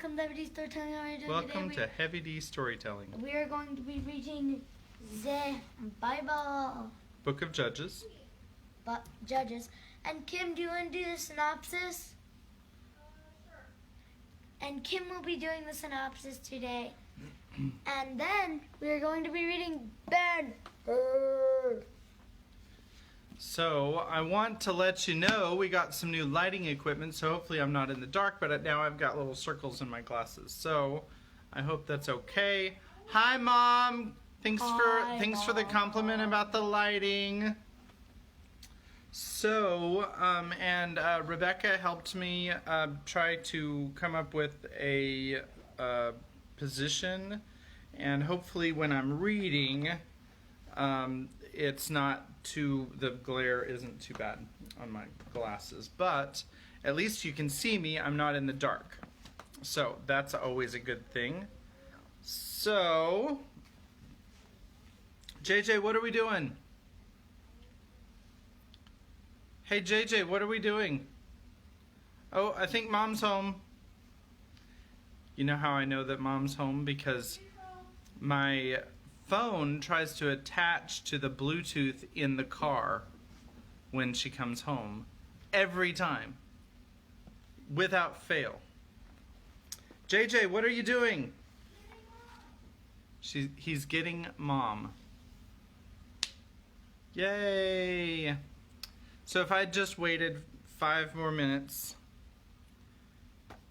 welcome to Heavy D Storytelling. How are you doing Welcome today? to Heavy D Storytelling. We are going to be reading the Bible, Book of Judges. Judges. And Kim, do you want to do the synopsis? Sure. And Kim will be doing the synopsis today. And then we are going to be reading Ben-Hur. So I want to let you know we got some new lighting equipment, so hopefully I'm not in the dark, but now I've got little circles in my glasses. So I hope that's okay. Hi, Mom. Thanks for the compliment about the lighting. So, Rebecca helped me try to come up with a position, and hopefully when I'm reading, the glare isn't too bad on my glasses, but at least you can see me. I'm not in the dark, so that's always a good thing. So, JJ, what are we doing? Hey JJ, what are we doing? Oh, I think Mom's home. You know how I know that Mom's home? Because my phone tries to attach to the Bluetooth in the car when she comes home. Every time. Without fail. JJ, what are you doing? He's getting Mom. Yay! So if I just waited 5 more minutes,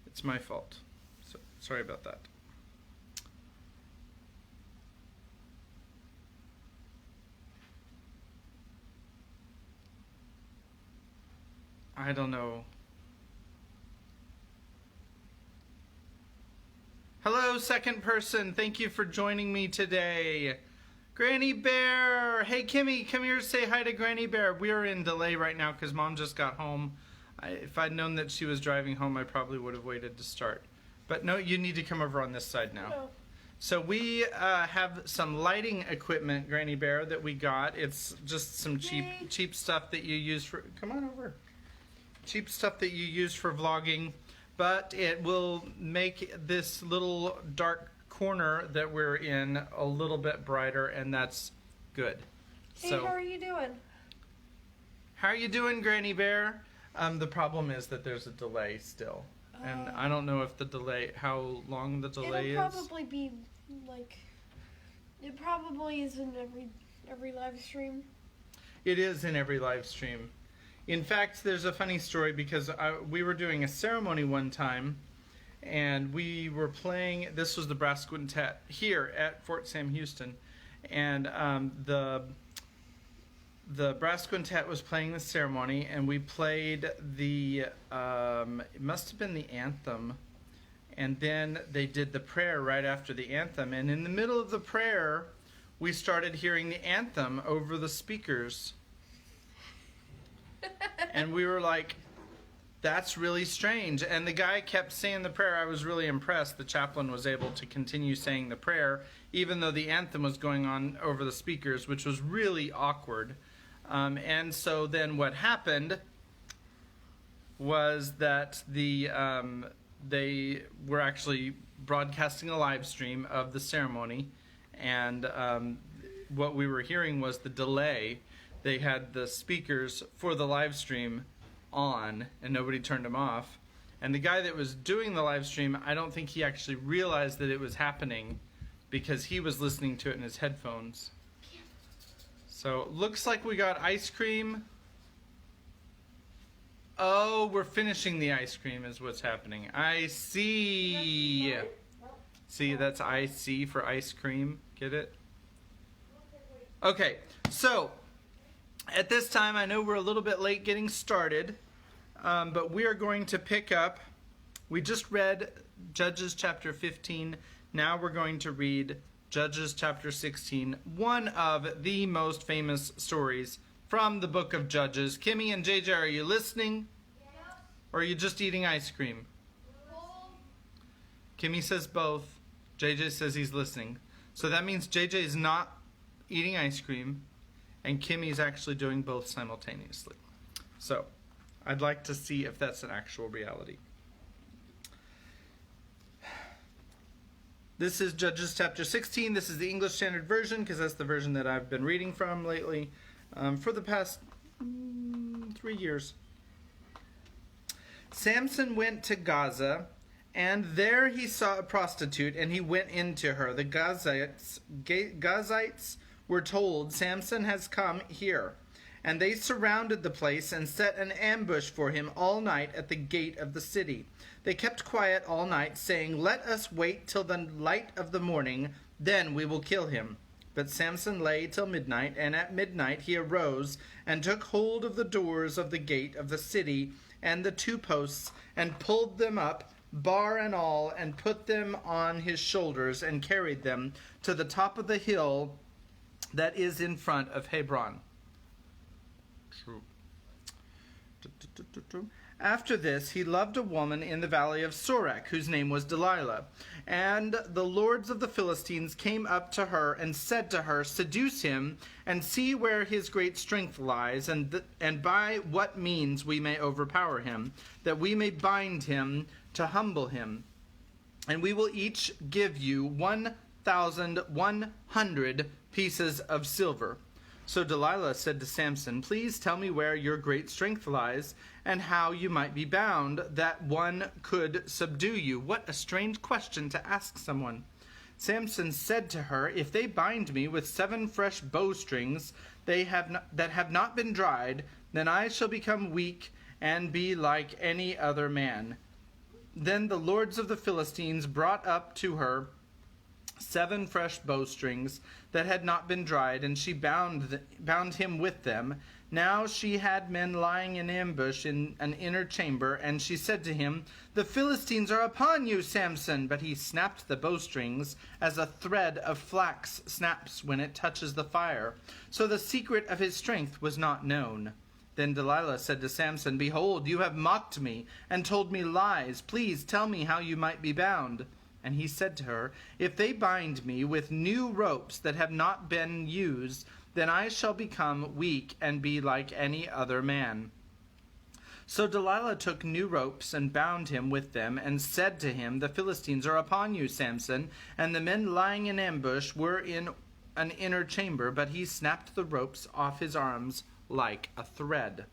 it's my fault. So sorry about that. I don't know. Hello, second person. Thank you for joining me today. Granny Bear! Hey, Kimmy, come here to say hi to Granny Bear. We are in delay right now because Mom just got home. If I'd known that she was driving home, I probably would have waited to start. But no, you need to come over on this side now. Hello. So we have some lighting equipment, Granny Bear, that we got. It's just some cheap stuff that you use for... Come on over. Cheap stuff that you use for vlogging, but it will make this little dark corner that we're in a little bit brighter, and that's good. Hey, so, how are you doing? How are you doing, Granny Bear? The problem is that there's a delay still, and I don't know if the delay, how long the delay is. It'll probably be like, it probably is in every live stream. It is in every live stream. In fact, there's a funny story because we were doing a ceremony one time, and we were playing, this was the brass quintet here at Fort Sam Houston, and the brass quintet was playing the ceremony, and we played the, it must have been the anthem, and then they did the prayer right after the anthem, and in the middle of the prayer, we started hearing the anthem over the speakers. And we were like, that's really strange. And the guy kept saying the prayer. I was really impressed. The chaplain was able to continue saying the prayer, even though the anthem was going on over the speakers, which was really awkward. And so then what happened was that they were actually broadcasting a live stream of the ceremony. And what we were hearing was the delay. They had the speakers for the live stream on, and nobody turned them off. And the guy that was doing the live stream, I don't think he actually realized that it was happening because he was listening to it in his headphones. So, looks like we got ice cream. Oh, we're finishing the ice cream is what's happening. I see. See, that's IC for ice cream. Get it? Okay, so... At this time, I know we're a little bit late getting started, but we are going to pick up, we just read Judges chapter 15, now we're going to read Judges chapter 16, one of the most famous stories from the book of Judges. Kimmy and JJ, are you listening? Yeah. Or are you just eating ice cream? Both. Kimmy says both, JJ says he's listening. So that means JJ is not eating ice cream, and Kimmy's actually doing both simultaneously. So, I'd like to see if that's an actual reality. This is Judges chapter 16. This is the English Standard Version because that's the version that I've been reading from lately for the past 3 years. Samson went to Gaza, and there he saw a prostitute, and he went into her. The Gazites were told, "Samson has come here." And they surrounded the place and set an ambush for him all night at the gate of the city. They kept quiet all night, saying, "Let us wait till the light of the morning, then we will kill him." But Samson lay till midnight, and at midnight he arose and took hold of the doors of the gate of the city and the 2 posts, and pulled them up, bar and all, and put them on his shoulders, and carried them to the top of the hill that is in front of Hebron. After this, he loved a woman in the valley of Sorek, whose name was Delilah. And the lords of the Philistines came up to her and said to her, "Seduce him, and see where his great strength lies, and by what means we may overpower him, that we may bind him to humble him. And we will each give you 1,100 pieces of silver." So Delilah said to Samson, "Please tell me where your great strength lies, and how you might be bound, that one could subdue you." What a strange question to ask someone. Samson said to her, "If they bind me with 7 fresh bowstrings that have not been dried, then I shall become weak and be like any other man." Then the lords of the Philistines brought up to her 7 fresh bowstrings that had not been dried, and she bound him with them. Now she had men lying in ambush in an inner chamber, and she said to him, "The Philistines are upon you, Samson." But he snapped the bowstrings as a thread of flax snaps when it touches the fire. So the secret of his strength was not known. Then Delilah said to Samson, "Behold, you have mocked me and told me lies. Please tell me how you might be bound." And he said to her, "If they bind me with new ropes that have not been used, then I shall become weak and be like any other man." So Delilah took new ropes and bound him with them, and said to him, "The Philistines are upon you, Samson." And the men lying in ambush were in an inner chamber, but he snapped the ropes off his arms like a thread.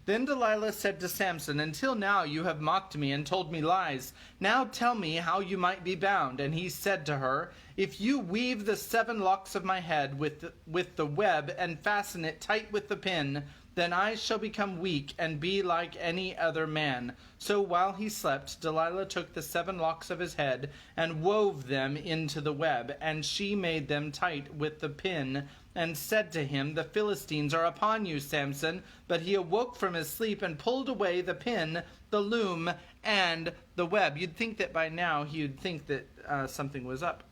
Then Delilah said to Samson, "Until now you have mocked me and told me lies. Now tell me how you might be bound." And he said to her, "If you weave the 7 locks of my head with the web and fasten it tight with the pin, then I shall become weak and be like any other man." So while he slept, Delilah took the 7 locks of his head and wove them into the web, and she made them tight with the pin, and said to him, "The Philistines are upon you, Samson." But he awoke from his sleep and pulled away the pin, the loom, and the web. You'd think that by now he would think that something was up.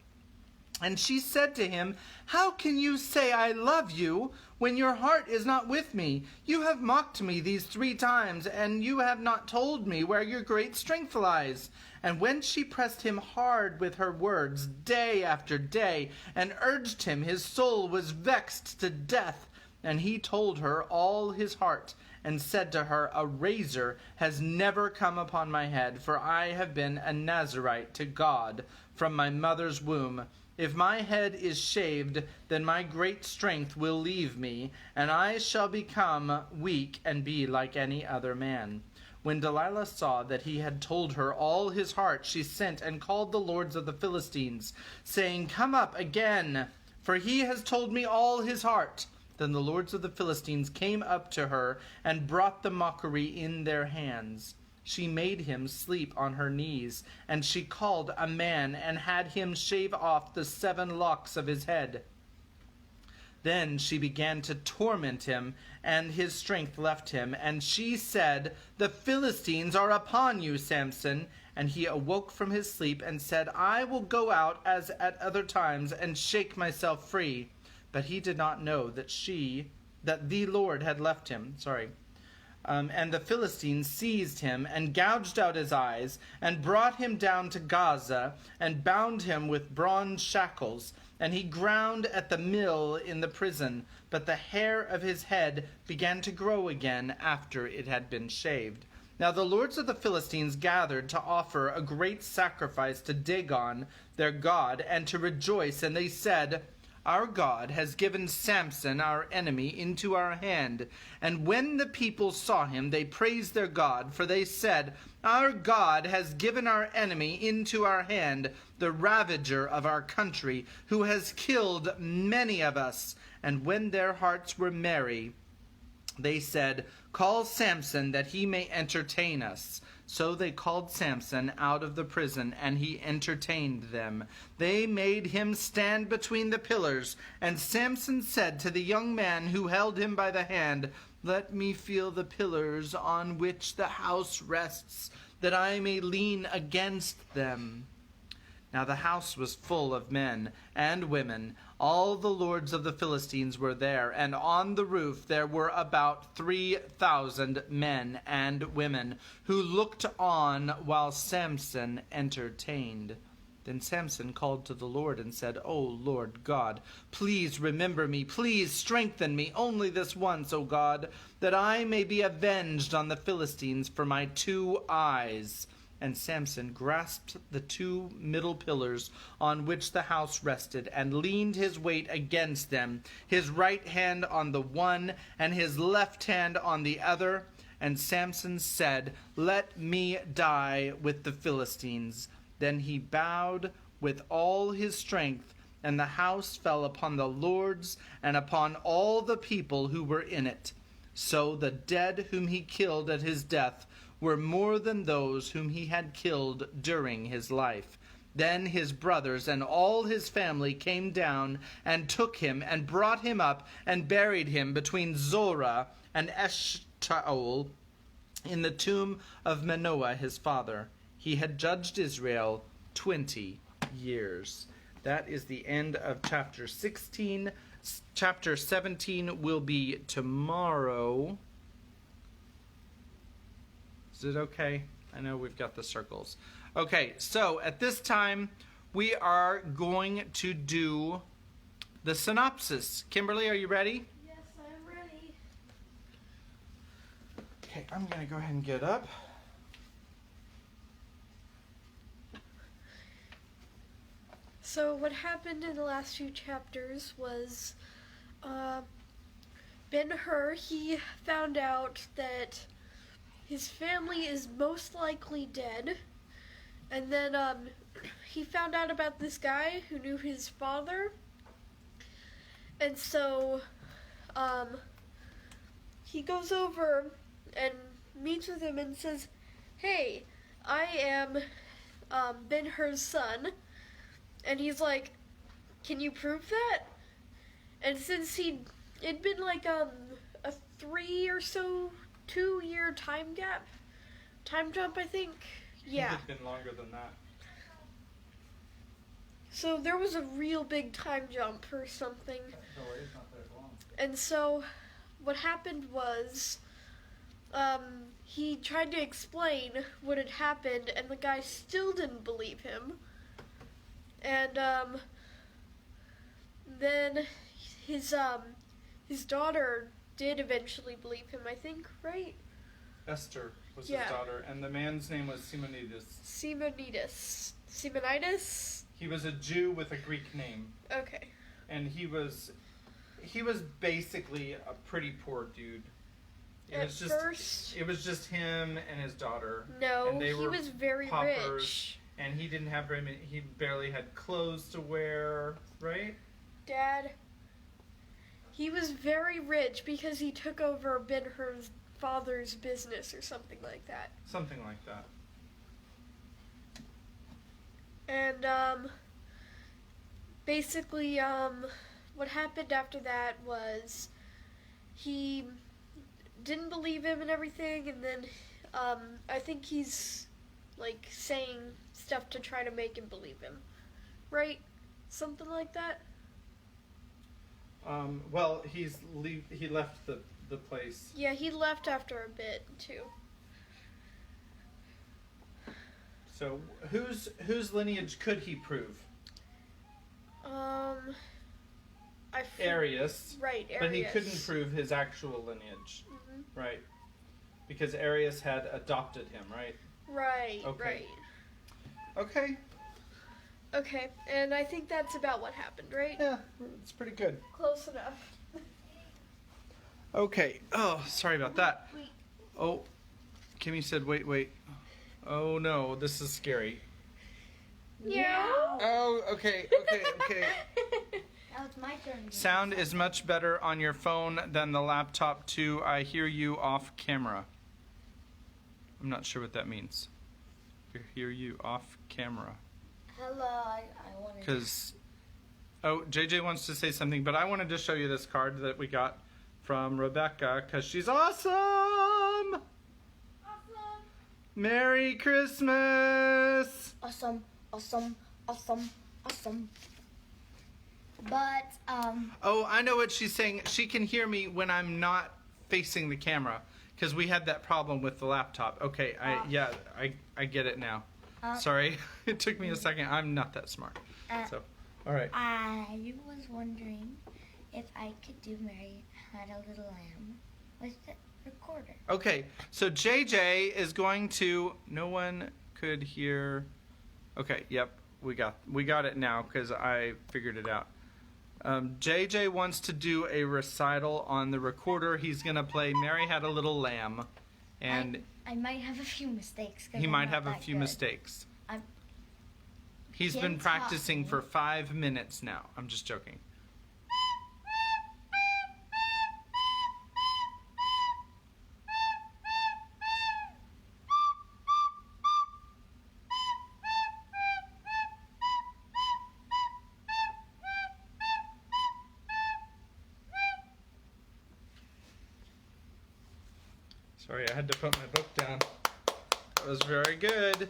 And she said to him, "How can you say I love you when your heart is not with me? You have mocked me these 3 times, and you have not told me where your great strength lies." And when she pressed him hard with her words day after day, and urged him, his soul was vexed to death. And he told her all his heart, and said to her, "A razor has never come upon my head, for I have been a Nazirite to God from my mother's womb. If my head is shaved, then my great strength will leave me, and I shall become weak and be like any other man." When Delilah saw that he had told her all his heart, she sent and called the lords of the Philistines, saying, "Come up again, for he has told me all his heart." Then the lords of the Philistines came up to her and brought the mockery in their hands. She made him sleep on her knees, and she called a man and had him shave off the 7 locks of his head. Then she began to torment him, and his strength left him. And she said, "The Philistines are upon you, Samson." And he awoke from his sleep and said, "I will go out as at other times and shake myself free." But he did not know that the Lord had left him. And the Philistines seized him and gouged out his eyes and brought him down to Gaza and bound him with bronze shackles. And he ground at the mill in the prison, but the hair of his head began to grow again after it had been shaved. Now the lords of the Philistines gathered to offer a great sacrifice to Dagon, their god, and to rejoice, and they said, Our God has given Samson, our enemy, into our hand. And when the people saw him, they praised their God, for they said, Our God has given our enemy into our hand, the ravager of our country, who has killed many of us. And when their hearts were merry, they said, Call Samson, that he may entertain us. So they called Samson out of the prison, and he entertained them. They made him stand between the pillars, and Samson said to the young man who held him by the hand, Let me feel the pillars on which the house rests, that I may lean against them. Now the house was full of men and women. All the lords of the Philistines were there, and on the roof there were about 3,000 men and women, who looked on while Samson entertained. Then Samson called to the Lord and said, O Lord God, please remember me, please strengthen me only this once, O God, that I may be avenged on the Philistines for my 2 eyes. And Samson grasped the 2 middle pillars on which the house rested, and leaned his weight against them, his right hand on the one, and his left hand on the other. And Samson said, Let me die with the Philistines. Then he bowed with all his strength, and the house fell upon the lords and upon all the people who were in it. So the dead whom he killed at his death were more than those whom he had killed during his life. Then his brothers and all his family came down and took him and brought him up and buried him between Zorah and Eshtaol in the tomb of Manoah his father. He had judged Israel 20 years. That is the end of chapter 16. Chapter 17 will be tomorrow. Is it okay? I know we've got the circles. Okay, so at this time, we are going to do the synopsis. Kimberly, are you ready? Yes, I'm ready. Okay, I'm going to go ahead and get up. So what happened in the last few chapters was Ben-Hur, he found out that his family is most likely dead. And then he found out about this guy who knew his father. And so he goes over and meets with him and says, Hey, I am Ben-Hur's son. And he's like, Can you prove that? And since it'd been like a 3 or so 2-year time jump, I think. Yeah. I think it's been longer than that. So there was a real big time jump or something. No, it's not that long. And so what happened was he tried to explain what had happened, and the guy still didn't believe him. And then his daughter did eventually believe him, I think, right? Esther was Yeah. his daughter, and the man's name was Simonides. Simonides? He was a Jew with a Greek name, Okay. and he was basically a pretty poor dude. It At was just first, it was just him and his daughter. no, and they he were was very paupers. rich. And he didn't have very many. He barely had clothes to wear, right? Dad, he was very rich because he took over Ben-Hur's father's business or something like that. Something like that. And basically what happened after that was he didn't believe him and everything, and then I think he's like saying stuff to try to make him believe him, right? Something like that. Well, he left the place. Yeah, he left after a bit too. So whose lineage could he prove? Arius. Arius. Right, Arius. But he couldn't prove his actual lineage. Mhm. Right. because Arius had adopted him, right? Right, Okay. right. Okay. Okay, and I think that's about what happened, right? Yeah, it's pretty good. Close enough. Okay. Oh, sorry about that. Wait. Oh, Kimmy said, wait. Oh no, this is scary. Yeah. Oh, okay. Now it's my turn. Sound is much better on your phone than the laptop too. I hear you off camera. I'm not sure what that means. I hear you off camera. Hello, I wanted to... Because, JJ wants to say something, but I wanted to show you this card that we got from Rebecca, because she's awesome! Awesome! Merry Christmas! Awesome. But, Oh, I know what she's saying. She can hear me when I'm not facing the camera, because we had that problem with the laptop. Okay, I get it now. Sorry, it took me a second. I'm not that smart. So, all right. I was wondering if I could do Mary Had a Little Lamb with the recorder. Okay, so JJ is going to. No one could hear. Okay, yep, we got it now because I figured it out. JJ wants to do a recital on the recorder. He's gonna play "Mary Had a Little Lamb," and I might have a few mistakes. 'Cause he I'm might not have a that few good. mistakes. I'm- He's Kim been taught practicing me. for 5 minutes now. I'm just joking. Sorry, I had to put my book down. That was very good.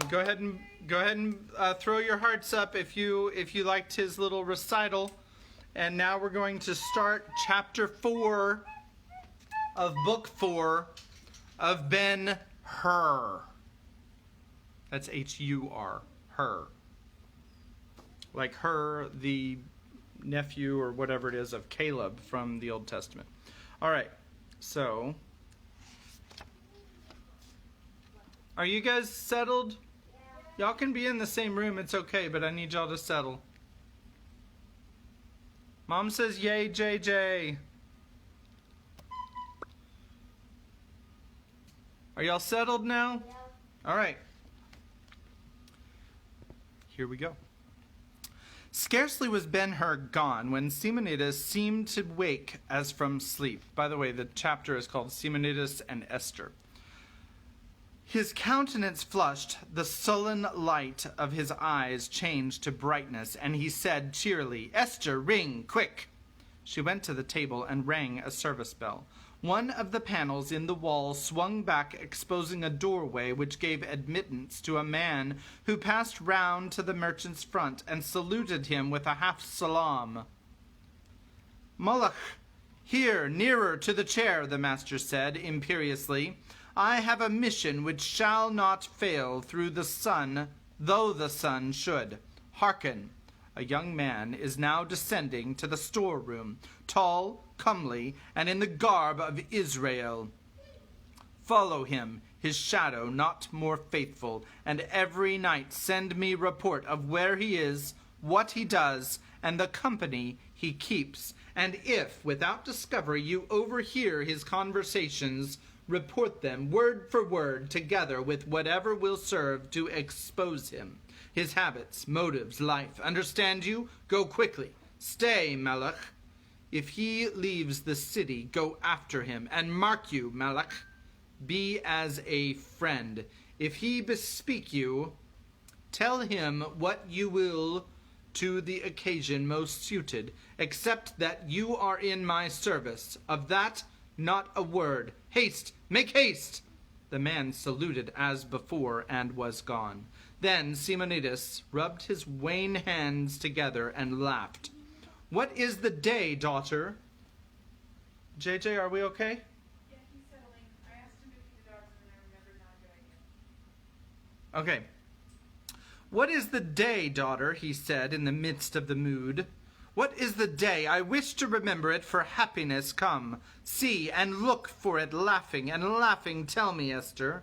Go ahead and throw your hearts up if you liked his little recital. And now we're going to start chapter 4 of book 4 of Ben-Hur. That's H-U-R, her. Like her, the nephew or whatever it is of Caleb from the Old Testament. All right, so are you guys settled? Y'all can be in the same room, it's okay, but I need y'all to settle. Mom says yay, JJ. Are y'all settled now? Yeah. All right. Here we go. Scarcely was Ben-Hur gone when Simonides seemed to wake as from sleep. By the way, the chapter is called Simonides and Esther. His countenance flushed, the sullen light of his eyes changed to brightness, and he said cheerily, "Esther, ring, quick!" She went to the table and rang a service bell. One of the panels in the wall swung back, exposing a doorway which gave admittance to a man who passed round to the merchant's front and saluted him with a half-salaam. "Moloch, here, nearer to the chair," the master said imperiously. "I have a mission which shall not fail through the sun, though the sun should. Hearken. A young man is now descending to the storeroom, tall, comely, and in the garb of Israel. Follow him, his shadow not more faithful, and every night send me report of where he is, what he does, and the company he keeps. And if, without discovery, you overhear his conversations, report them word for word, together with whatever will serve to expose him, his habits, motives, life. Understand you? Go quickly. Stay, Melech. If he leaves the city, go after him. And mark you, Melech, be as a friend. If he bespeak you, tell him what you will to the occasion most suited, except that you are in my service. Of that, not a word. Haste! Make haste!" The man saluted as before and was gone. Then Simonides rubbed his wan hands together and laughed. "What is the day, daughter?" JJ, are we okay? Yeah, he's settling. I asked him to feed the dogs and then I remembered not doing it. Okay. "What is the day, daughter?" he said in the midst of the mood. What is the day? I wish to remember it for happiness come. See and look for it laughing, and laughing tell me, Esther.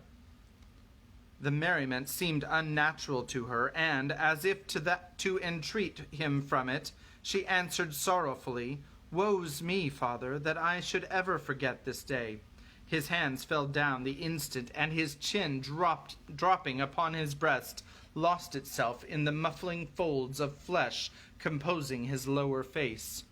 The merriment seemed unnatural to her, and, as if to entreat him from it, she answered sorrowfully, Woe's me, father, that I should ever forget this day. His hands fell down the instant, and his chin, dropping upon his breast, lost itself in the muffling folds of flesh composing his lower face.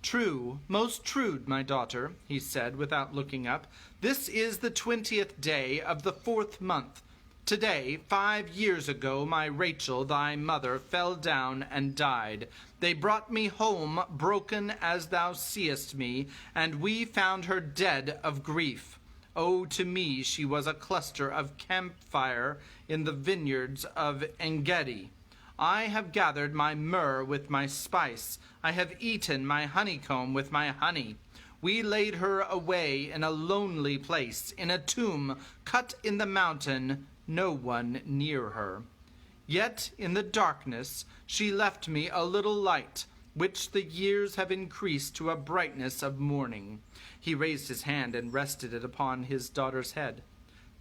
True, most true, my daughter, he said, without looking up. This is the 20th day of the 4th month. Today, 5 years ago, my Rachel, thy mother, fell down and died. They brought me home, broken as thou seest me, and we found her dead of grief. Oh, to me she was a cluster of campfire in the vineyards of Engedi. I have gathered my myrrh with my spice. I have eaten my honeycomb with my honey. We laid her away in a lonely place, in a tomb cut in the mountain, no one near her. Yet in the darkness she left me a little light, which the years have increased to a brightness of morning. He raised his hand and rested it upon his daughter's head.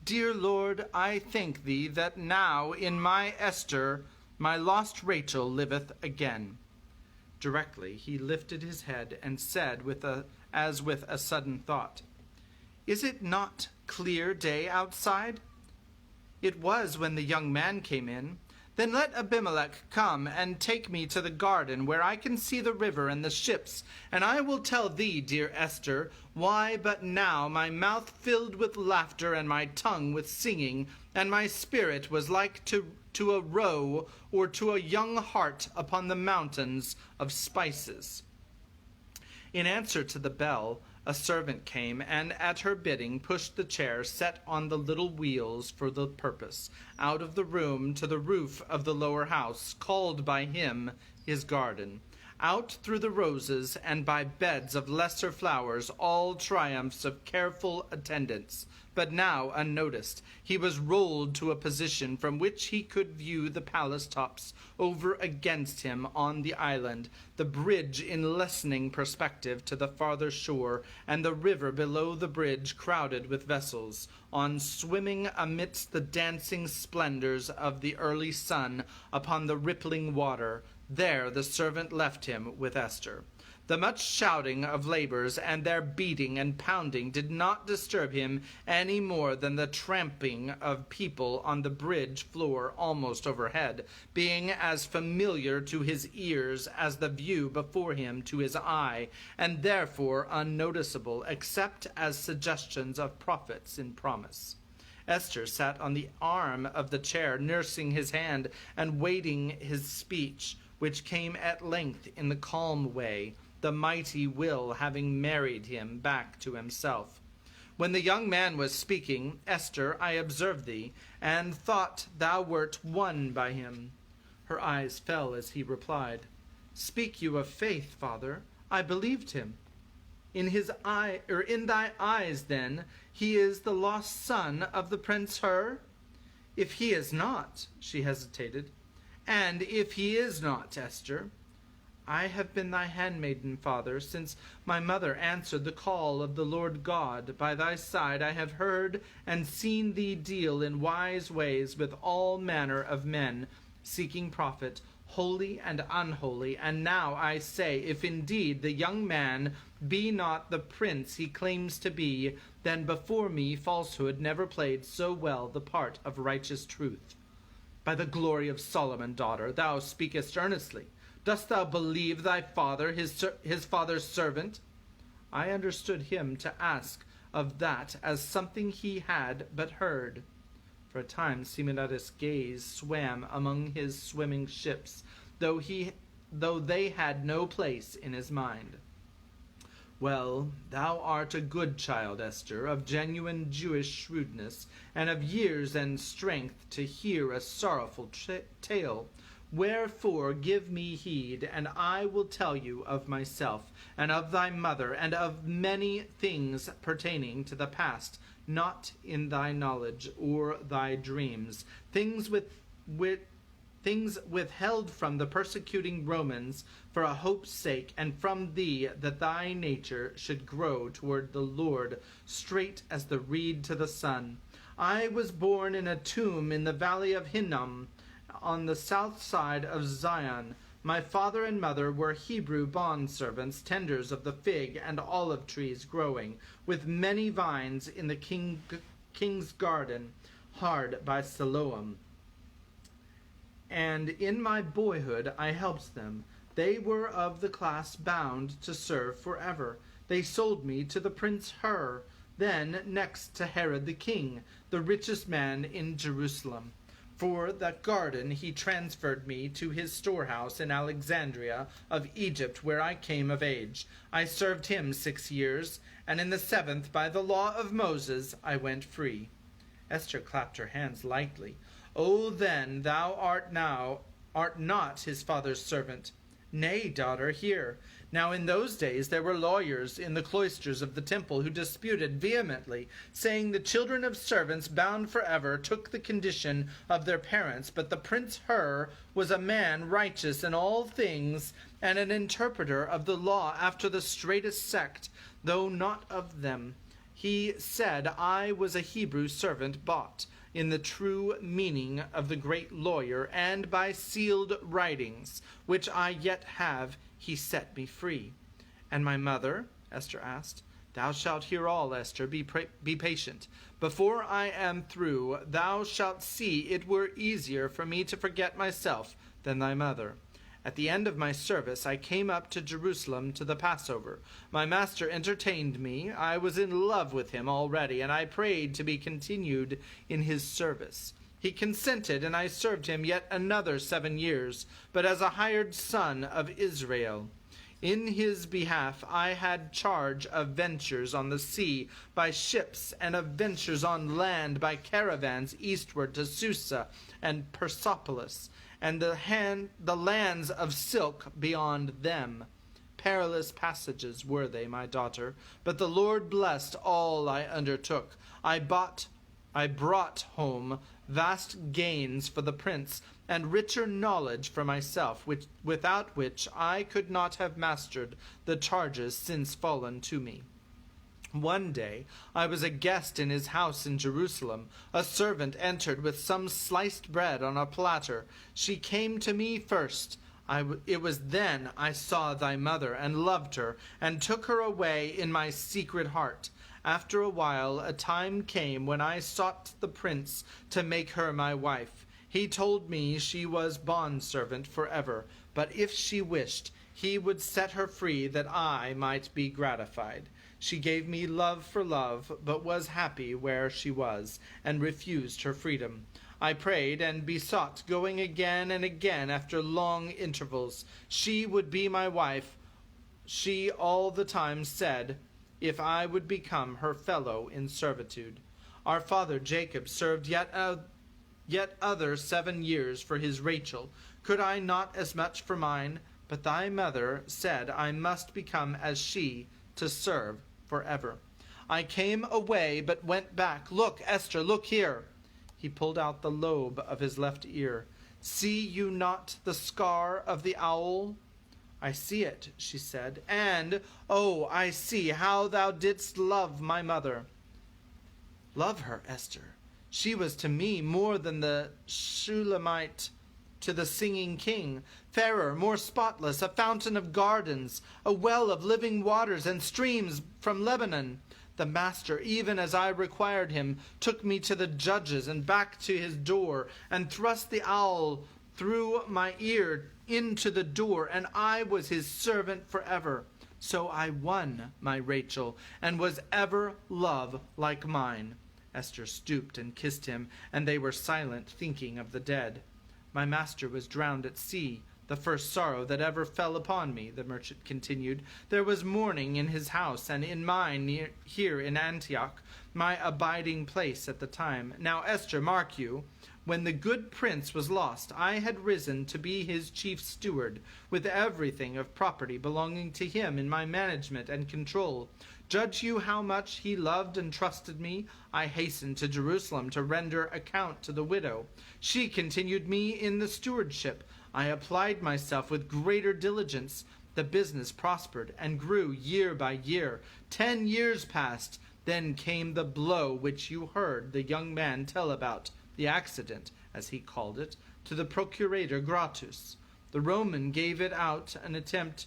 Dear Lord, I thank thee that now in my Esther my lost Rachel liveth again. Directly he lifted his head and said, as with a sudden thought, Is it not clear day outside? It was when the young man came in. Then let Abimelech come and take me to the garden where I can see the river and the ships, and I will tell thee, dear Esther, why but now my mouth filled with laughter and my tongue with singing, and my spirit was like to a roe or to a young hart upon the mountains of spices. In answer to the bell, a servant came, and at her bidding pushed the chair set on the little wheels for the purpose, out of the room to the roof of the lower house, called by him his garden, out through the roses and by beds of lesser flowers, all triumphs of careful attendance. But now, unnoticed, he was rolled to a position from which he could view the palace tops over against him on the island, the bridge in lessening perspective to the farther shore, and the river below the bridge crowded with vessels, on swimming amidst the dancing splendors of the early sun upon the rippling water. There the servant left him with Esther. The much shouting of laborers and their beating and pounding did not disturb him any more than the tramping of people on the bridge floor almost overhead, being as familiar to his ears as the view before him to his eye, and therefore unnoticeable except as suggestions of prophets in promise. Esther sat on the arm of the chair, nursing his hand and waiting his speech, which came at length in the calm way, the mighty will having married him back to himself. When the young man was speaking, Esther, I observed thee, and thought thou wert won by him. Her eyes fell as he replied, Speak you of faith, father? I believed him. In thy eyes, then, he is the lost son of the Prince Hur? If he is not, she hesitated, and if he is not, Esther, I have been thy handmaiden, father, since my mother answered the call of the Lord God. By thy side I have heard and seen thee deal in wise ways with all manner of men, seeking profit, holy and unholy. And now I say, if indeed the young man be not the prince he claims to be, then before me falsehood never played so well the part of righteous truth. By the glory of Solomon, daughter, thou speakest earnestly. Dost thou believe thy father, his father's servant? I understood him to ask of that as something he had but heard. For a time Simeonidus' gaze swam among his swimming ships, though they had no place in his mind. Well, thou art a good child, Esther, of genuine Jewish shrewdness, and of years and strength to hear a sorrowful tale. Wherefore give me heed, and I will tell you of myself, and of thy mother, and of many things pertaining to the past, not in thy knowledge or thy dreams, things things withheld from the persecuting Romans for a hope's sake, and from thee, that thy nature should grow toward the Lord, straight as the reed to the sun. I was born in a tomb in the valley of Hinnom, on the south side of Zion. My father and mother were Hebrew bondservants, tenders of the fig and olive trees growing, with many vines in the king's garden, hard by Siloam. And in my boyhood I helped them. They were of the class bound to serve forever. They sold me to the prince Hur, then next to Herod the king, the richest man in Jerusalem. For that garden he transferred me to his storehouse in Alexandria of Egypt, where I came of age. I served him 6 years, and in the 7th, by the law of Moses, I went free. Esther clapped her hands lightly. O then, thou art not his father's servant. Nay, daughter, hear. Now in those days there were lawyers in the cloisters of the temple who disputed vehemently, saying the children of servants bound forever took the condition of their parents, but the prince Hur was a man righteous in all things, and an interpreter of the law after the straitest sect, though not of them. He said, I was a Hebrew servant bought in the true meaning of the great lawyer, and by sealed writings, which I yet have, he set me free. And my mother? Esther asked. Thou shalt hear all, Esther. Be patient. Before I am through, thou shalt see it were easier for me to forget myself than thy mother. At the end of my service, I came up to Jerusalem to the Passover. My master entertained me. I was in love with him already, and I prayed to be continued in his service. He consented, and I served him yet another 7 years, but as a hired son of Israel. In his behalf I had charge of ventures on the sea by ships, and of ventures on land by caravans eastward to Susa and Persepolis, and the lands of silk beyond them. Perilous passages were they, my daughter, but the Lord blessed all I undertook. I brought home vast gains for the prince, and richer knowledge for myself, without which I could not have mastered the charges since fallen to me. One day I was a guest in his house in Jerusalem. A servant entered with some sliced bread on a platter. She came to me first. It was then I saw thy mother, and loved her, and took her away in my secret heart. After a while, a time came when I sought the prince to make her my wife. He told me she was bondservant forever, but if she wished, he would set her free that I might be gratified. She gave me love for love, but was happy where she was, and refused her freedom. I prayed and besought, going again and again after long intervals. She would be my wife. She all the time said, if I would become her fellow in servitude. Our father Jacob served yet other 7 years for his Rachel. Could I not as much for mine? But thy mother said I must become as she, to serve forever. I came away, but went back. Look, Esther, look here. He pulled out the lobe of his left ear. See you not the scar of the owl? I see it, she said, and, oh, I see how thou didst love my mother. Love her, Esther. She was to me more than the Shulamite to the singing king, fairer, more spotless, a fountain of gardens, a well of living waters and streams from Lebanon. The master, even as I required him, took me to the judges and back to his door, and thrust the owl through my ear into the door, and I was his servant forever. So I won my Rachel, and was ever love like mine. Esther stooped and kissed him, and they were silent, thinking of the dead. My master was drowned at sea, the first sorrow that ever fell upon me, the merchant continued. There was mourning in his house, and in mine here in Antioch, my abiding place at the time. Now, Esther, mark you, when the good prince was lost, I had risen to be his chief steward, with everything of property belonging to him in my management and control. Judge you how much he loved and trusted me. I hastened to Jerusalem to render account to the widow. She continued me in the stewardship. I applied myself with greater diligence. The business prospered and grew year by year. 10 years passed. Then came the blow which you heard the young man tell about, the accident, as he called it, to the procurator Gratus. The Roman gave it out an attempt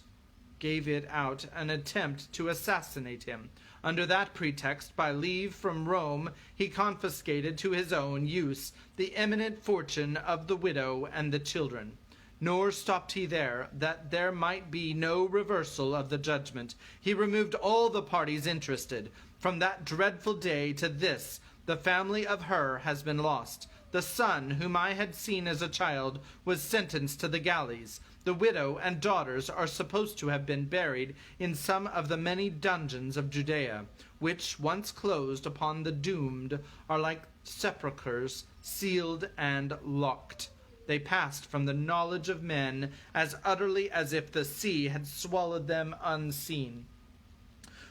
to assassinate him. Under that pretext, by leave from Rome, he confiscated to his own use the eminent fortune of the widow and the children. Nor stopped he there, that there might be no reversal of the judgment. He removed all the parties interested. From that dreadful day to this, the family of her has been lost. The son, whom I had seen as a child, was sentenced to the galleys. The widow and daughters are supposed to have been buried in some of the many dungeons of Judea, which, once closed upon the doomed, are like sepulchres, sealed and locked. They passed from the knowledge of men as utterly as if the sea had swallowed them unseen.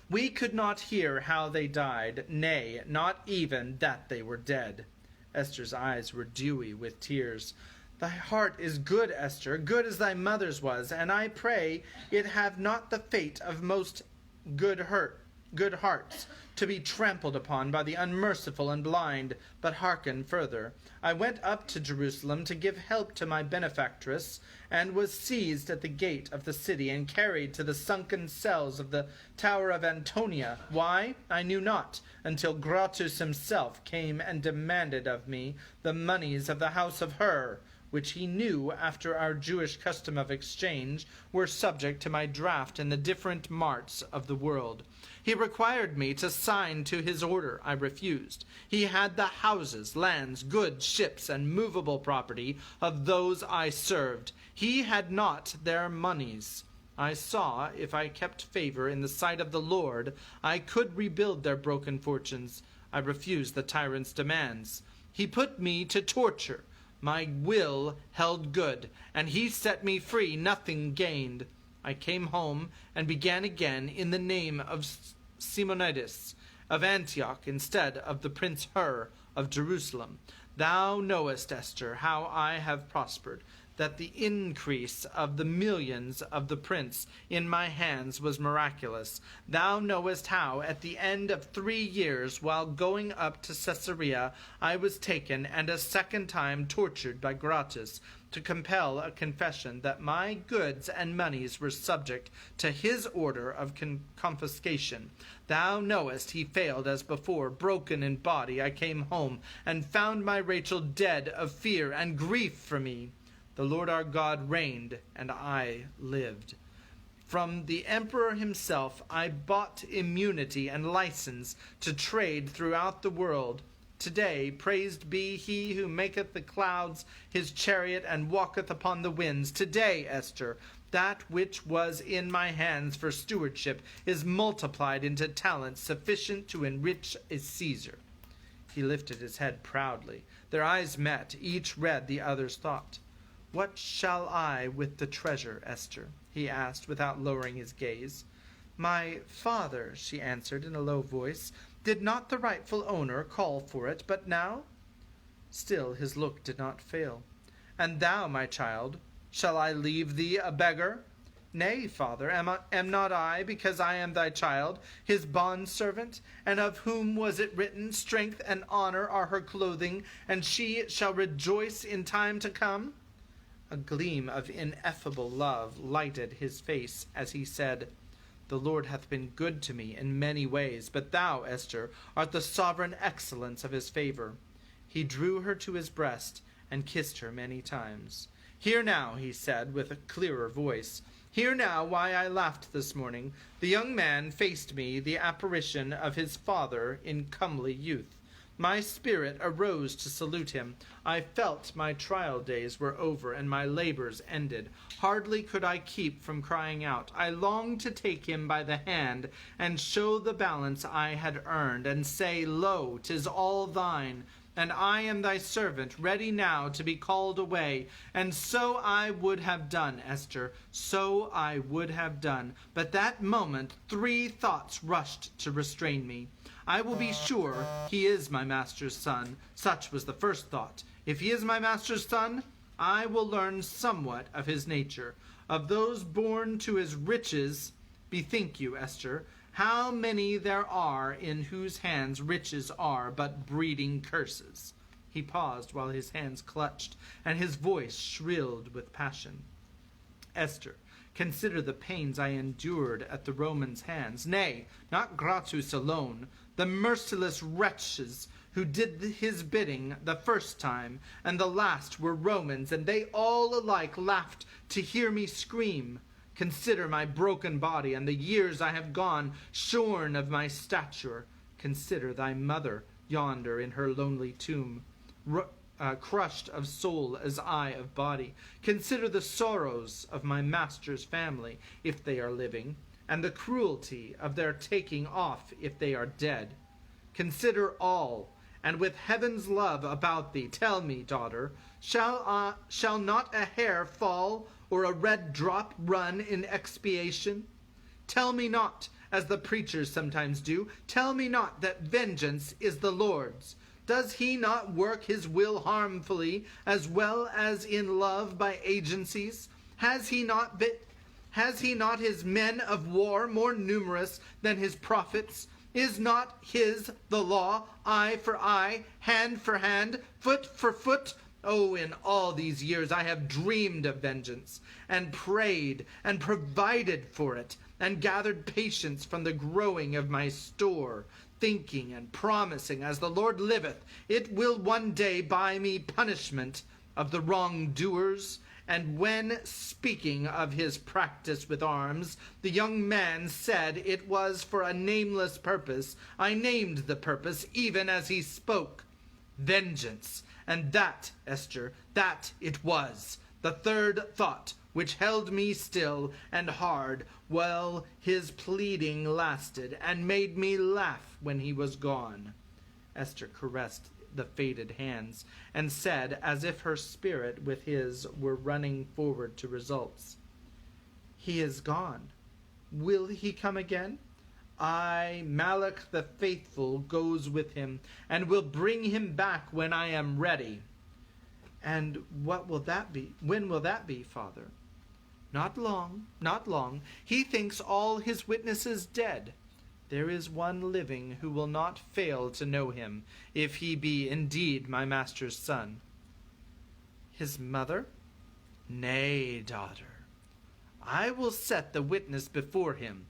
We could not hear how they died, nay, not even that they were dead. Esther's eyes were dewy with tears. Thy heart is good, Esther, good as thy mother's was, and I pray it have not the fate of most good hearts, to be trampled upon by the unmerciful and blind. But hearken further. I went up to Jerusalem to give help to my benefactress, and was seized at the gate of the city and carried to the sunken cells of the tower of Antonia. Why? I knew not, until Gratus himself came and demanded of me the moneys of the house of Hur, which he knew, after our Jewish custom of exchange, were subject to my draft in the different marts of the world. He required me to sign to his order. I refused. He had the houses, lands, goods, ships, and movable property of those I served. He had not their moneys. I saw, if I kept favor in the sight of the Lord, I could rebuild their broken fortunes. I refused the tyrant's demands. He put me to torture. My will held good, and he set me free, nothing gained. I came home and began again in the name of Simonides of Antioch instead of the Prince Hur of Jerusalem. Thou knowest, Esther, how I have prospered, that the increase of the millions of the prince in my hands was miraculous. Thou knowest how, at the end of 3 years, while going up to Caesarea, I was taken and a second time tortured by Gratus, to compel a confession that my goods and monies were subject to his order of confiscation. Thou knowest he failed as before. Broken in body, I came home and found my Rachel dead of fear and grief for me. The Lord our God reigned, and I lived. From the emperor himself I bought immunity and license to trade throughout the world. Today, praised be he who maketh the clouds his chariot and walketh upon the winds. Today, Esther, that which was in my hands for stewardship is multiplied into talents sufficient to enrich a Caesar. He lifted his head proudly. Their eyes met. Each read the other's thought. What shall I with the treasure, Esther? He asked without lowering his gaze. My father, she answered in a low voice. Did not the rightful owner call for it but now? Still his look did not fail. And thou, my child, shall I leave thee a beggar? Nay, father, am not I, because I am thy child, his bondservant? And of whom was it written, Strength and honor are her clothing, and she shall rejoice in time to come? A gleam of ineffable love lighted his face as he said, The Lord hath been good to me in many ways, but thou, Esther, art the sovereign excellence of his favor. He drew her to his breast and kissed her many times. Hear now, he said with a clearer voice, hear now why I laughed this morning. The young man faced me the apparition of his father in comely youth. My spirit arose to salute him. I felt my trial days were over and my labors ended. Hardly could I keep from crying out. I longed to take him by the hand and show the balance I had earned, and say, Lo, 'tis all thine. and I am thy servant, ready now to be called away. And so I would have done, Esther, so I would have done. But that moment 3 thoughts rushed to restrain me. I will be sure he is my master's son. Such was the first thought. If he is my master's son, I will learn somewhat of his nature. Of those born to his riches, bethink you, Esther, how many there are in whose hands riches are but breeding curses. He paused while his hands clutched, and his voice shrilled with passion. Esther, consider the pains I endured at the Romans' hands. Nay, not Gratus alone, the merciless wretches who did his bidding the first time and the last were Romans, and they all alike laughed to hear me scream. Consider my broken body and the years I have gone shorn of my stature. Consider thy mother yonder in her lonely tomb, crushed of soul as I of body. Consider the sorrows of my master's family, if they are living, and the cruelty of their taking off if they are dead. Consider all, and with heaven's love about thee, tell me, daughter, shall not a hair fall or a red drop run in expiation? Tell me not, as the preachers sometimes do, tell me not that vengeance is the Lord's. Does he not work his will harmfully as well as in love by agencies? Has he not his men of war more numerous than his prophets? Is not his the law, eye for eye, hand for hand, foot for foot? Oh, in all these years I have dreamed of vengeance, and prayed, and provided for it, and gathered patience from the growing of my store, thinking and promising, as the Lord liveth, it will one day buy me punishment of the wrongdoers. And when speaking of his practice with arms, the young man said it was for a nameless purpose, I named the purpose even as he spoke. Vengeance. And that, Esther, that it was. The third thought, which held me still and hard, while his pleading lasted, and made me laugh when he was gone. Esther caressed the faded hands, and said, as if her spirit with his were running forward to results, he is gone. Will he come again? I, Malach the faithful, goes with him, and will bring him back when I am ready. And what will that be? When will that be, Father? Not long, not long. He thinks all his witnesses dead. There is one living who will not fail to know him, if he be indeed my master's son. His mother? Nay, daughter. I will set the witness before him.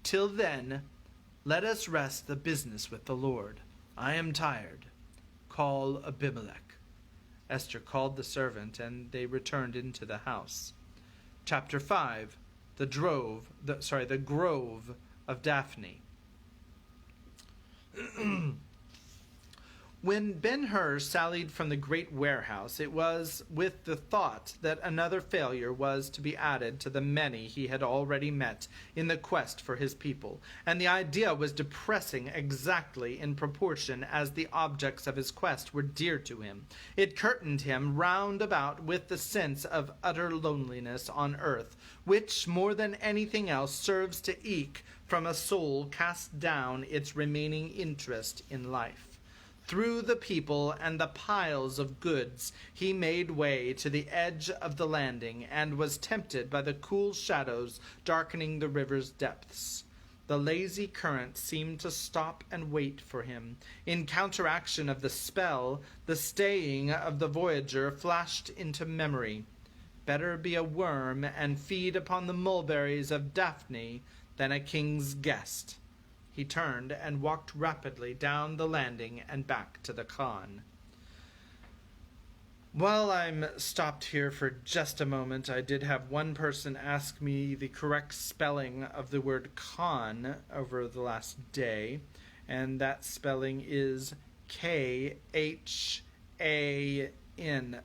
Till then, let us rest the business with the Lord. I am tired. Call Abimelech. Esther called the servant, and they returned into the house. Chapter 5. The Grove of Daphne. When Ben-Hur sallied from the great warehouse, it was with the thought that another failure was to be added to the many he had already met in the quest for his people, and the idea was depressing exactly in proportion as the objects of his quest were dear to him. It curtained him round about with the sense of utter loneliness on earth, which more than anything else serves to eke from a soul cast down its remaining interest in life. Through the people and the piles of goods he made way to the edge of the landing, and was tempted by the cool shadows darkening the river's depths. The lazy current seemed to stop and wait for him. In counteraction of the spell, the staying of the voyager flashed into memory. Better be a worm and feed upon the mulberries of Daphne than a king's guest. He turned and walked rapidly down the landing and back to the Khan. While I'm stopped here for just a moment, I did have one person ask me the correct spelling of the word Khan over the last day, and that spelling is Khan.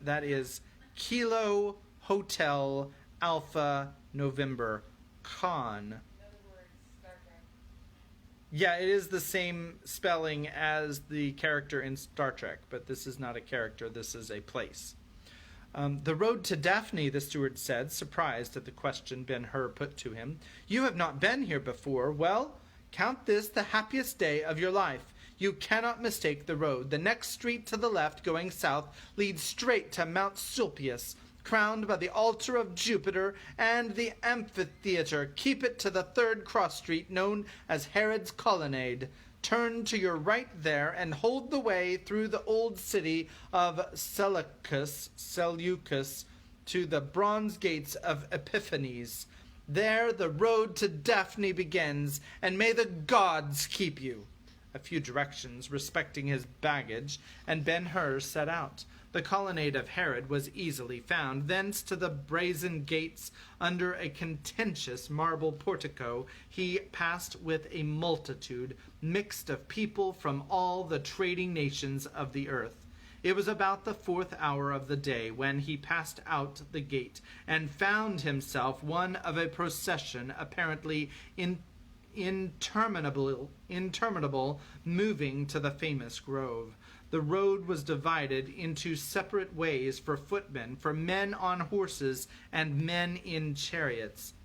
That is Kilo Hotel Alpha November Khan. In other words, Star Trek. Yeah, it is the same spelling as the character in Star Trek, but this is not a character, this is a place. The road to Daphne, the steward said, surprised at the question Ben-Hur put to him. You have not been here before. Well, count this the happiest day of your life. You cannot mistake the road. The next street to the left, going south, leads straight to Mount Sulpius, crowned by the altar of Jupiter and the amphitheater. Keep it to the third cross street, known as Herod's Colonnade. Turn to your right there and hold the way through the old city of Seleucus to the bronze gates of Epiphanes. There the road to Daphne begins, and may the gods keep you. A few directions respecting his baggage, and Ben-Hur set out. The colonnade of Herod was easily found. Thence to the brazen gates, under a contentious marble portico, he passed with a multitude mixed of people from all the trading nations of the earth. It was about the 4th hour of the day when he passed out the gate, and found himself one of a procession apparently interminable, moving to the famous grove. The road was divided into separate ways for footmen, for men on horses, and men in chariots,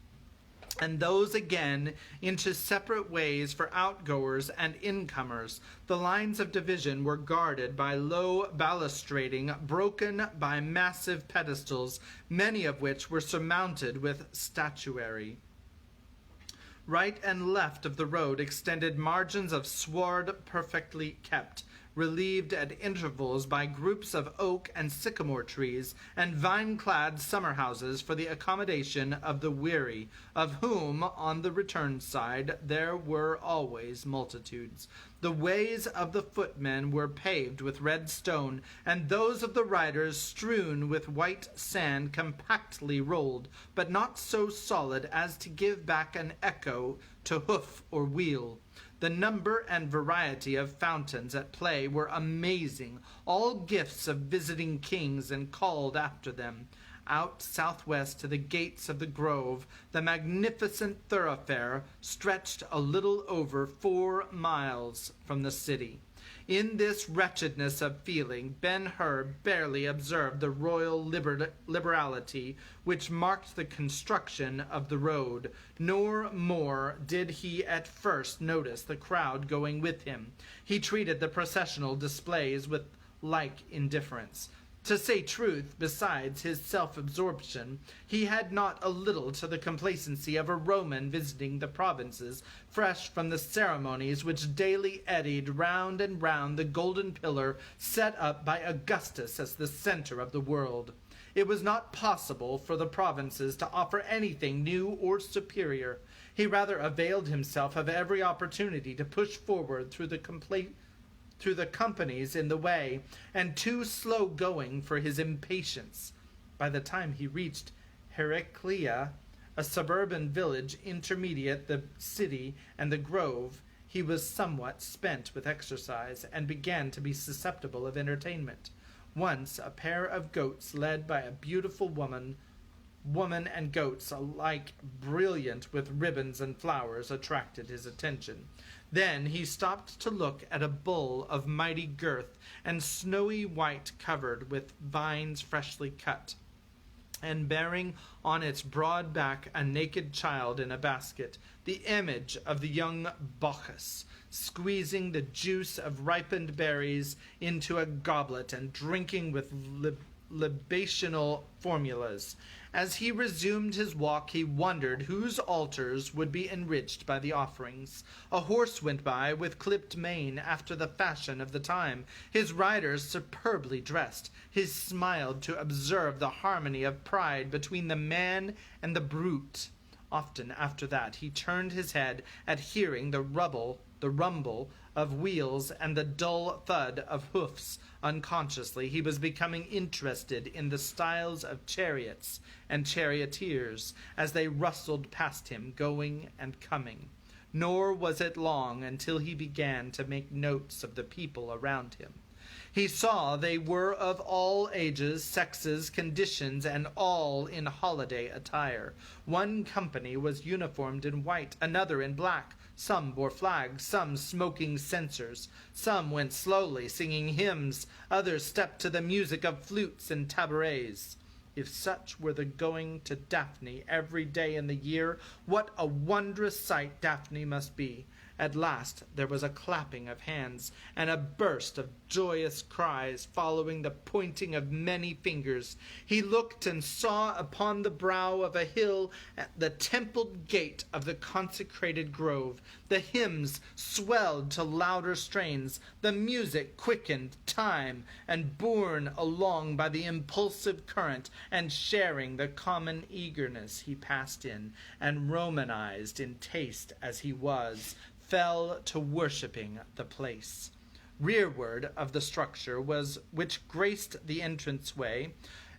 and those again into separate ways for outgoers and incomers. The lines of division were guarded by low balustrading, broken by massive pedestals, many of which were surmounted with statuary. Right and left of the road extended margins of sward perfectly kept, relieved at intervals by groups of oak and sycamore trees, and vine-clad summer-houses for the accommodation of the weary, of whom, on the return side, there were always multitudes. The ways of the footmen were paved with red stone, and those of the riders strewn with white sand compactly rolled, but not so solid as to give back an echo to hoof or wheel. The number and variety of fountains at play were amazing, all gifts of visiting kings and called after them. Out southwest to the gates of the grove, the magnificent thoroughfare stretched a little over 4 miles from the city. In this wretchedness of feeling, Ben-Hur barely observed the royal liberality which marked the construction of the road, nor more did he at first notice the crowd going with him. He treated the processional displays with like indifference. To say truth, besides his self-absorption, he had not a little to the complacency of a Roman visiting the provinces, fresh from the ceremonies which daily eddied round and round the golden pillar set up by Augustus as the center of the world. It was not possible for the provinces to offer anything new or superior. He rather availed himself of every opportunity to push forward through the companies in the way, and too slow going for his impatience. By the time he reached Heraclea, a suburban village intermediate the city and the grove, he was somewhat spent with exercise, and began to be susceptible of entertainment. Once a pair of goats led by a beautiful woman and goats alike brilliant with ribbons and flowers, attracted his attention. Then he stopped to look at a bull of mighty girth and snowy white, covered with vines freshly cut, and bearing on its broad back a naked child in a basket, the image of the young Bacchus, squeezing the juice of ripened berries into a goblet and drinking with libational formulas. As he resumed his walk, he wondered whose altars would be enriched by the offerings. A horse went by with clipped mane after the fashion of the time, his rider superbly dressed. He smiled to observe the harmony of pride between the man and the brute. Often after that he turned his head at hearing the rumble of wheels and the dull thud of hoofs. Unconsciously he was becoming interested in the styles of chariots and charioteers as they rustled past him, going and coming. Nor was it long until he began to make notes of the people around him. He saw they were of all ages, sexes, conditions, and all in holiday attire. One company was uniformed in white, another in black, Some bore flags, some smoking censers. Some went slowly, singing hymns. Others stepped to the music of flutes and tabourets. If such were the going to Daphne every day in the year, what a wondrous sight Daphne must be. At last there was a clapping of hands, and a burst of joyous cries, following the pointing of many fingers. He looked and saw upon the brow of a hill at the templed gate of the consecrated grove. The hymns swelled to louder strains, the music quickened time, and borne along by the impulsive current, and sharing the common eagerness, he passed in, and Romanized in taste as he was, fell to worshipping the place. Rearward of the structure was, which graced the entranceway,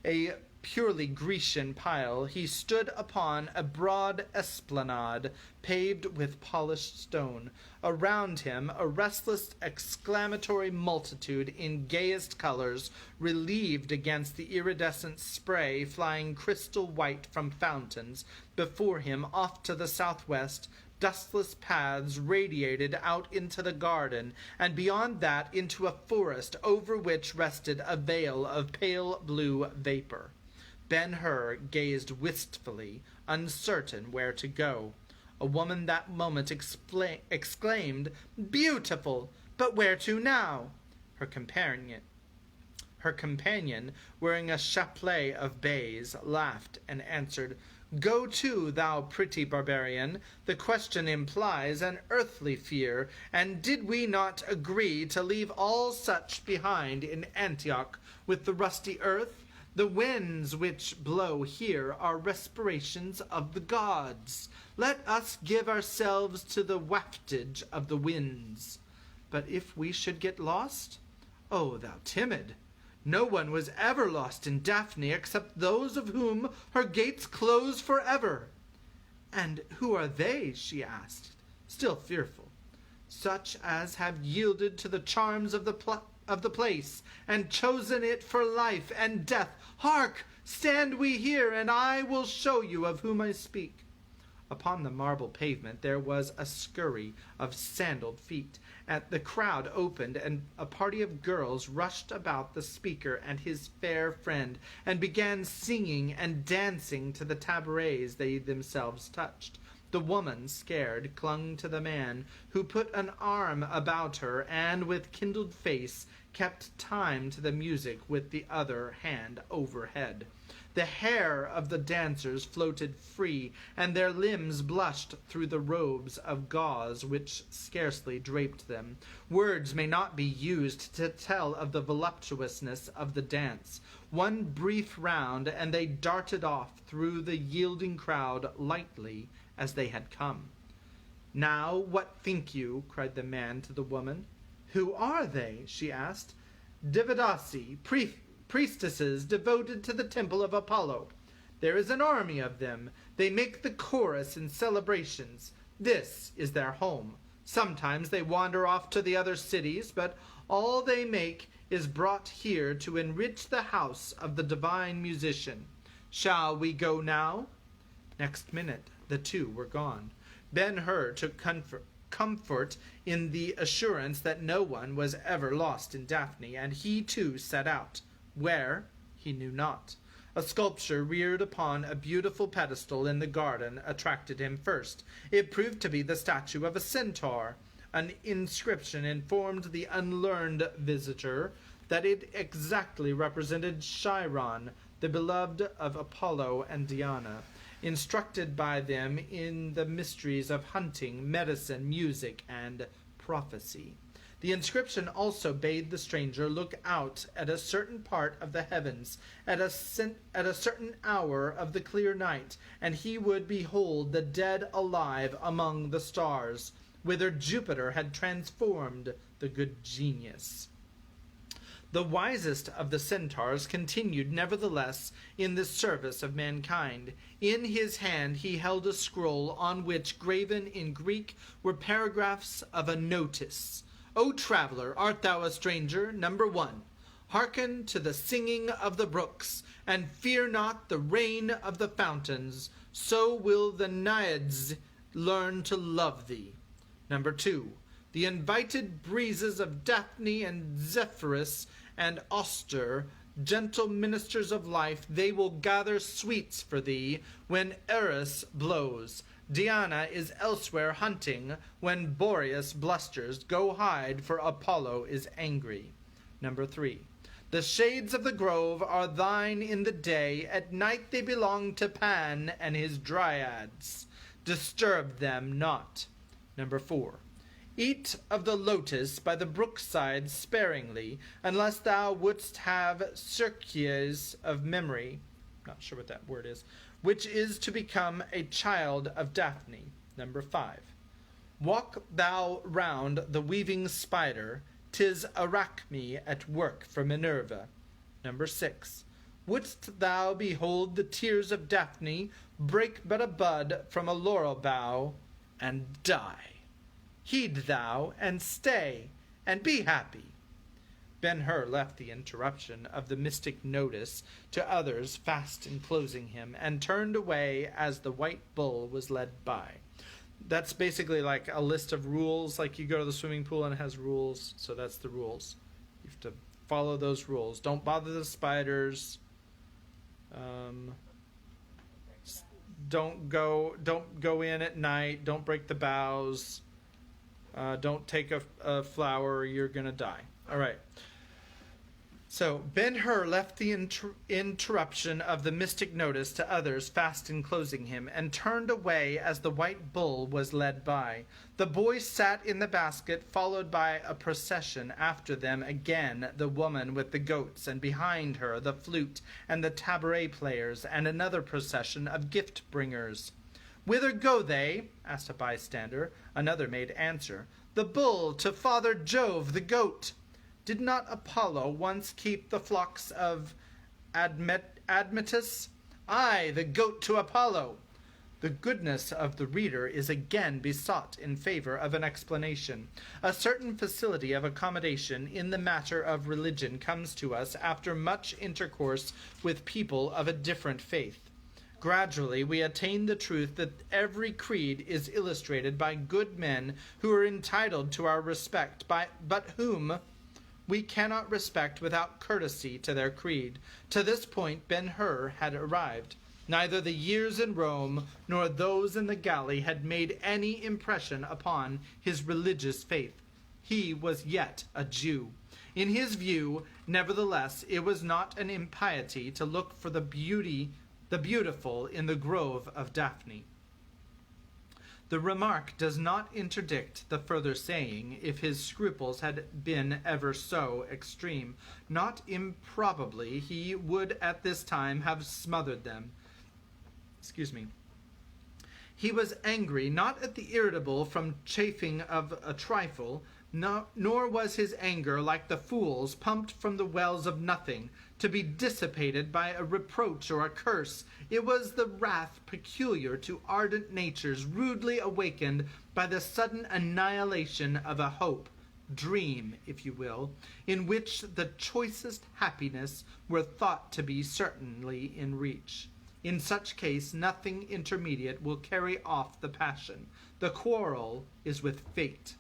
a purely Grecian pile. He stood upon a broad esplanade paved with polished stone. Around him a restless exclamatory multitude in gayest colors, relieved against the iridescent spray flying crystal white from fountains. Before him, off to the southwest, dustless paths radiated out into the garden, and beyond that into a forest over which rested a veil of pale blue vapor. Ben-Hur gazed wistfully, uncertain where to go. A woman that moment exclaimed, "Beautiful! But where to now?" Her companion, wearing a chapelet of bays, laughed and answered, "Go to, thou pretty barbarian. The question implies an earthly fear, and did we not agree to leave all such behind in Antioch with the rusty earth? The winds which blow here are respirations of the gods. Let us give ourselves to the waftage of the winds. But if we should get lost? O thou timid! No one was ever lost in Daphne except those of whom her gates close forever." "And who are they?" she asked, still fearful. "Such as have yielded to the charms of the place, and chosen it for life and death. Hark! Stand we here, and I will show you of whom I speak." Upon the marble pavement there was a scurry of sandaled feet. The crowd opened, and a party of girls rushed about the speaker and his fair friend, and began singing and dancing to the tabourets they themselves touched. The woman, scared, clung to the man, who put an arm about her, and with kindled face kept time to the music with the other hand overhead. The hair of the dancers floated free, and their limbs blushed through the robes of gauze which scarcely draped them. Words may not be used to tell of the voluptuousness of the dance. One brief round, and they darted off through the yielding crowd lightly as they had come. "Now, what think you?" cried the man to the woman. "Who are they?" she asked. "Devadasi, priestesses devoted to the temple of Apollo. There is an army of them. They make the chorus in celebrations. This is their home. Sometimes they wander off to the other cities, but all they make is brought here to enrich the house of the divine musician. Shall we go now?" Next minute the two were gone. Ben-Hur took comfort in the assurance that no one was ever lost in Daphne, and he too set out. Where? He knew not. A sculpture reared upon a beautiful pedestal in the garden attracted him first. It proved to be the statue of a centaur. An inscription informed the unlearned visitor that it exactly represented Chiron, the beloved of Apollo and Diana, instructed by them in the mysteries of hunting, medicine, music, and prophecy. The inscription also bade the stranger look out at a certain part of the heavens at a certain hour of the clear night, and he would behold the dead alive among the stars, whither Jupiter had transformed the good genius. The wisest of the centaurs continued nevertheless in the service of mankind. In his hand he held a scroll on which, graven in Greek, were paragraphs of a notice. "O traveler, art thou a stranger? Number 1. Hearken to the singing of the brooks, and fear not the rain of the fountains. So will the Naiads learn to love thee. Number 2, the invited breezes of Daphne and Zephyrus and Auster, gentle ministers of life, they will gather sweets for thee when Eris blows. Diana is elsewhere hunting when Boreas blusters. Go hide, for Apollo is angry. Number 3, the shades of the grove are thine in the day. At night they belong to Pan and his dryads. Disturb them not. Number 4, eat of the lotus by the brookside sparingly, unless thou wouldst have Circes of memory, not sure what that word is, which is to become a child of Daphne. Number 5, walk thou round the weaving spider, 'tis Arachne at work for Minerva. Number 6, wouldst thou behold the tears of Daphne, break but a bud from a laurel bough, and die. Heed thou, and stay, and be happy. Ben-Hur left the interruption of the mystic notice to others fast enclosing him, and turned away as the white bull was led by. That's basically like a list of rules, like you go to the swimming pool and it has rules, so that's the rules. You have to follow those rules. Don't bother the spiders. Don't go in at night. Don't break the boughs. Don't take a flower or you're going to die. All right. So Ben-Hur left the interruption of the mystic notice to others fast enclosing him, and turned away as the white bull was led by. The boy sat in the basket, followed by a procession. After them again the woman with the goats, and behind her the flute and the tabret players, and another procession of gift bringers. Whither go they? Asked a bystander. Another made answer, the bull to Father Jove the goat. Did not Apollo once keep the flocks of Admetus? Aye, the goat to Apollo. The goodness of the reader is again besought in favor of an explanation. A certain facility of accommodation in the matter of religion comes to us after much intercourse with people of a different faith. Gradually we attain the truth that every creed is illustrated by good men who are entitled to our respect, but whom we cannot respect without courtesy to their creed. To this point Ben-Hur had arrived. Neither the years in Rome nor those in the galley had made any impression upon his religious faith. He was yet a Jew. In his view, nevertheless, it was not an impiety to look for the beautiful in the grove of Daphne. The remark does not interdict the further saying, if his scruples had been ever so extreme. Not improbably he would at this time have smothered them. He was angry, not at the irritable from chafing of a trifle, nor was his anger like the fool's pumped from the wells of nothing, to be dissipated by a reproach or a curse. It was the wrath peculiar to ardent natures, rudely awakened by the sudden annihilation of a hope, dream, if you will, in which the choicest happiness were thought to be certainly in reach. In such case, nothing intermediate will carry off the passion. The quarrel is with fate.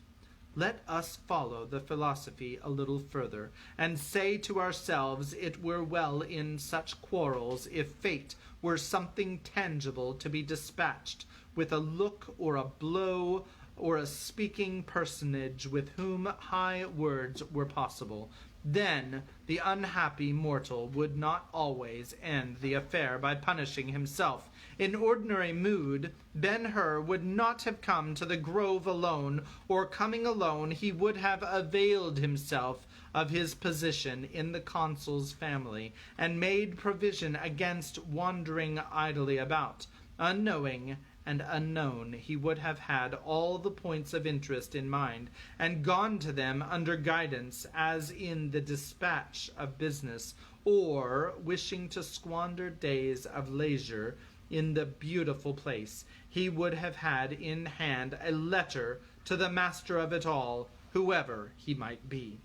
Let us follow the philosophy a little further, and say to ourselves it were well in such quarrels if fate were something tangible to be dispatched with a look or a blow, or a speaking personage with whom high words were possible. Then the unhappy mortal would not always end the affair by punishing himself. In ordinary mood, Ben-Hur would not have come to the grove alone, or coming alone he would have availed himself of his position in the consul's family, and made provision against wandering idly about. Unknowing and unknown, he would have had all the points of interest in mind, and gone to them under guidance, as in the dispatch of business, or, wishing to squander days of leisure in the beautiful place, he would have had in hand a letter to the master of it all, whoever he might be.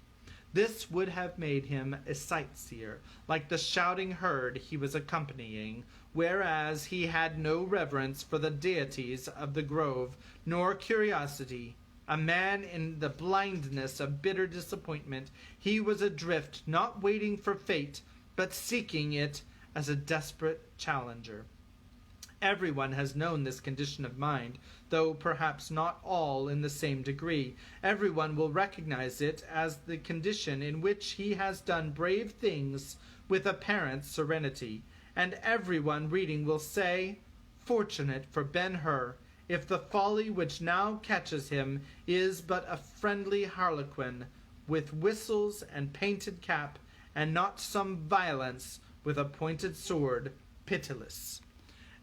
This would have made him a sightseer, like the shouting herd he was accompanying, whereas he had no reverence for the deities of the grove, nor curiosity a man in the blindness of bitter disappointment. He was adrift, not waiting for fate, but seeking it as a desperate challenger. Everyone has known this condition of mind, though perhaps not all in the same degree. Everyone will recognize it as the condition in which he has done brave things with apparent serenity, and everyone reading will say, "Fortunate for Ben-Hur, if the folly which now catches him is but a friendly harlequin, with whistles and painted cap, and not some violence with a pointed sword, pitiless."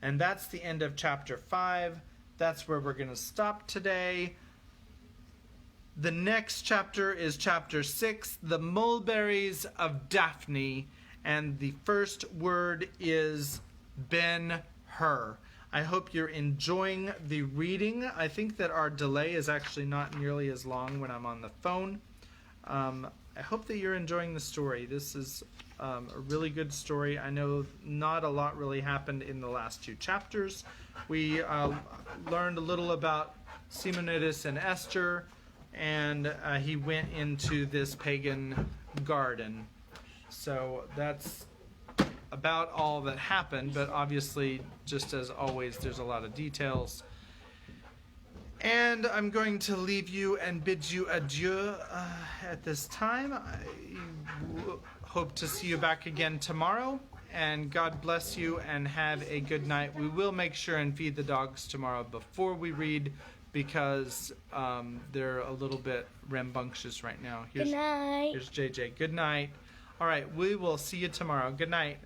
And that's the end of chapter 5. That's where we're going to stop today. The next chapter is chapter 6, The Mulberries of Daphne. And the first word is Ben-Hur. I hope you're enjoying the reading. I think that our delay is actually not nearly as long when I'm on the phone. I hope that you're enjoying the story. This is a really good story. I know not a lot really happened in the last 2 chapters. We learned a little about Simonides and Esther, and he went into this pagan garden. So that's about all that happened, but obviously, just as always, there's a lot of details. And I'm going to leave you and bid you adieu at this time. I hope to see you back again tomorrow, and God bless you and have a good night. We will make sure and feed the dogs tomorrow before we read, because they're a little bit rambunctious right now. Good night. Here's JJ. Good night. All right, we will see you tomorrow. Good night.